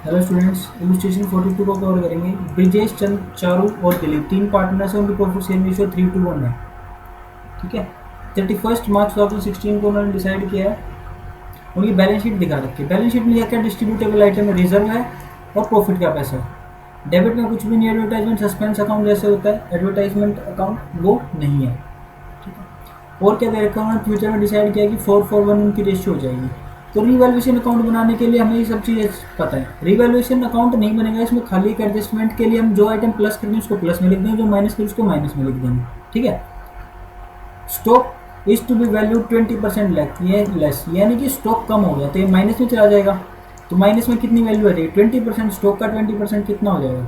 Hello students, illustration 42 को cover करेंगे। ब्रिजेश, चंद, चारू और दिलीप तीन पार्टनर्स हैं, उनकी प्रॉफिट शेयरिंग रेशियो 3:1 है। ठीक है। 31 मार्च 2016 को उन्होंने डिसाइड किया है। उनकी बैलेंस शीट दिखा रखी है। बैलेंस शीट में क्या क्या डिस्ट्रीब्यूटेबल आइटम है, रिजर्व है और प्रॉफिट का पैसा है। डेबिट में कुछ भी नहीं, एडवर्टाइजमेंट सस्पेंस अकाउंट जैसे होता है, एडवर्टाइजमेंट अकाउंट वो नहीं है। ठीक है। और क्या दे रखा है उन्होंने, फ्यूचर में डिसाइड किया कि 4:1 उनकी रेशियो हो जाएगी। तो रीवैल्यूएशन अकाउंट बनाने के लिए हमें ये सब चीज़ें पता है। रीवैल्यूएशन अकाउंट नहीं बनेगा, इसमें खाली एक एडजस्टमेंट के लिए हम जो आइटम प्लस करेंगे उसको प्लस में लिख देंगे, जो माइनस करेंगे उसको माइनस में लिख देंगे। ठीक है। Stock is to be value 20% less, यानी कि स्टॉक कम हो गया तो ये माइनस में चला जाएगा। तो माइनस में कितनी वैल्यू आ जाएगी, 20%। स्टॉक का 20% कितना हो जाएगा,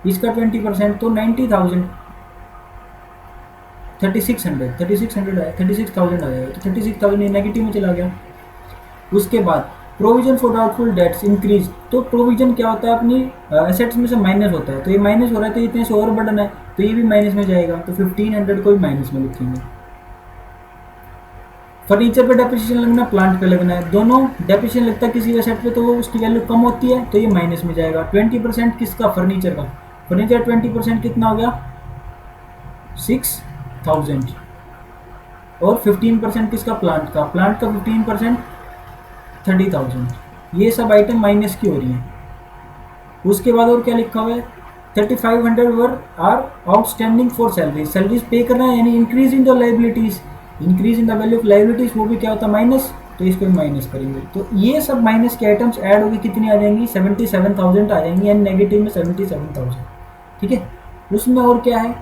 इसका 20% तो 90,000, 3600 आया, 36,000 आ जाएगा। तो 36,000 नेगेटिव में चला गया। उसके बाद provision for doubtful debts increase. तो प्रोविजन क्या होता है, अपनी एसेट्स में से माइनस होता है। तो ये माइनस हो रहा है तो इतने से और बर्डन है, तो ये भी माइनस में जाएगा। तो 1500 को भी माइनस में लिखेंगे। फर्नीचर पे डेप्रिसिएशन लगना, प्लांट पे लगना है, दोनों डेप्रिसिएशन लगता है किसी एसेट पे तो वो उसकी वैल्यू कम होती है, तो ये माइनस में जाएगा। 20% किसका, फर्नीचर का। फर्नीचर 20% कितना हो गया, 6,000। और 15% किसका, प्लांट का। प्लांट का 15% 30,000। ये सब आइटम माइनस की हो रही हैं। उसके बाद और क्या लिखा हुआ है, 3500 were are outstanding for salary. Salaries pay करना है, यानी increase in the liabilities, increase in the value of liabilities, वो भी क्या होता है, माइनस। तो इसको माइनस करेंगे तो ये सब माइनस के आइटम्स ऐड होगी, कितनी आ जाएंगी, 77,000 आ जाएंगी, यानी नेगेटिव में 77,000। ठीक है। उसमें और क्या है,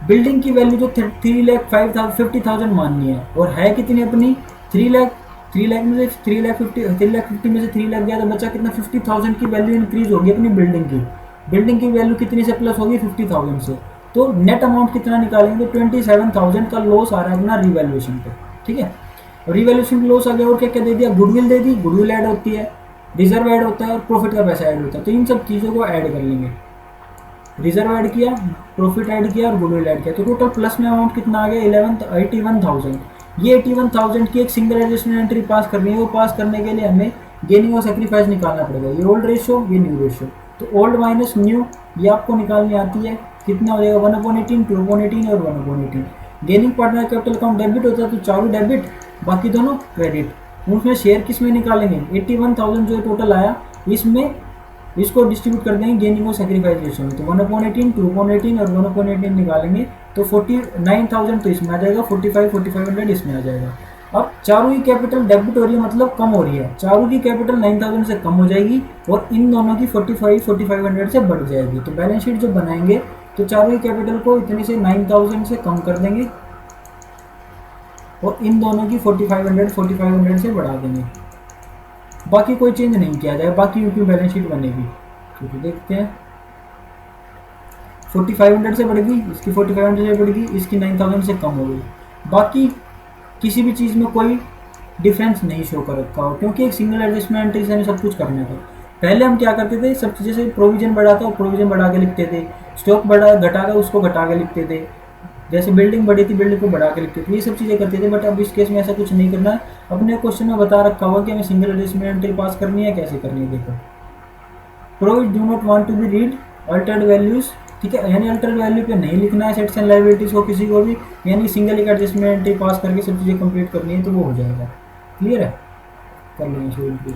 बिल्डिंग की वैल्यू जो 3,50,000 माननी है, और है कितनी अपनी 3 लाख में से 3,50,000 में से 3 लाख गया तो बचा कितना, 50,000 की वैल्यू इंक्रीज होगी अपनी बिल्डिंग की। बिल्डिंग की वैल्यू कितनी से प्लस होगी, 50,000 से। तो नेट अमाउंट कितना निकालेंगे, 27,000 का लॉस आ रहा है अपना रिवैल्यूएशन पे। ठीक है। रिवैल्यूएशन का लॉस आ गया। और क्या क्या दे दिया, गुडविल दे दी, गुडविल ऐड होती है, रिजर्व ऐड होता है और प्रॉफिट का पैसा ऐड होता है। तो इन सब चीज़ों को ऐड कर लेंगे। रिजर्व ऐड किया, प्रॉफिट ऐड किया और गुडविल ऐड किया, तो टोटल प्लस में अमाउंट कितना आ गया, 81,000। ये 81,000 की एक सिंगल एडजस्टमेंट एंट्री पास करनी है। वो पास करने के लिए हमें गेनिंग और सेक्रीफाइस निकालना पड़ेगा। ये ओल्ड रेशियो, ये न्यू रेशियो। तो ओल्ड माइनस न्यू ये आपको निकालनी आती है। कितना हो जाएगा, 1/18, 2/18 और 1/18। Gaining partner capital account debit होता है तो चारों डेबिट, बाकी दोनों क्रेडिट। उसमें शेयर किस में निकालेंगे, 81,000 जो टोटल आया, इसमें इसको डिस्ट्रीब्यूट कर देंगे गेनिंग और सेक्रीफाइस रेशियो में। तो 1/18, 2/18 और 1/18 निकालेंगे तो 49,000 तो इसमें आ जाएगा, 45,500 इसमें आ जाएगा। अब चारों की कैपिटल डेबिट हो रही है, मतलब कम हो रही है। चारों की कैपिटल 9,000 से कम हो जाएगी और इन दोनों की 45,500 से बढ़ जाएगी। तो बैलेंस शीट जो बनाएंगे तो चारों की कैपिटल को इतने से 9,000 से कम कर देंगे और इन दोनों की 45,500 से बढ़ा देंगे। बाकी कोई चेंज नहीं किया जाए, बाकी यूपी बैलेंस शीट बनेगी। क्योंकि देखते हैं, 4500 से बढ़ गई, इसकी 4500 से बढ़ गई, इसकी 9000 से कम हो गई। बाकी किसी भी चीज़ में कोई डिफरेंस नहीं शो कर रखा हो, क्योंकि एक सिंगल एडजस्टमेंट एंट्री से हमें सब कुछ करना था। पहले हम क्या करते थे, सब चीज़ें से प्रोविजन बढ़ा था, प्रोविजन बढ़ा के लिखते थे। स्टॉक बढ़ा घटा था, उसको घटा के लिखते थे। जैसे बिल्डिंग बढ़ी थी, बिल्डिंग को बढ़ा के लिखते थे। ये सब चीज़ें करते थे। बट अब इस केस में ऐसा कुछ नहीं करना है। अपने क्वेश्चन में बता रखा हुआ कि हमें सिंगल एडजस्टमेंट एंट्री पास करनी है, कैसे करनी है। देखो, provide do not want to be read altered values. ठीक है, यानी अल्टर्ड वैल्यू पे नहीं लिखना है एसेट्स एंड लायबिलिटीज को किसी को भी, यानी सिंगल एक एडजस्टमेंट एंट्री पास करके सब चीज़ें कंप्लीट करनी है तो वो हो जाएगा। क्लियर है, कर लेंगे।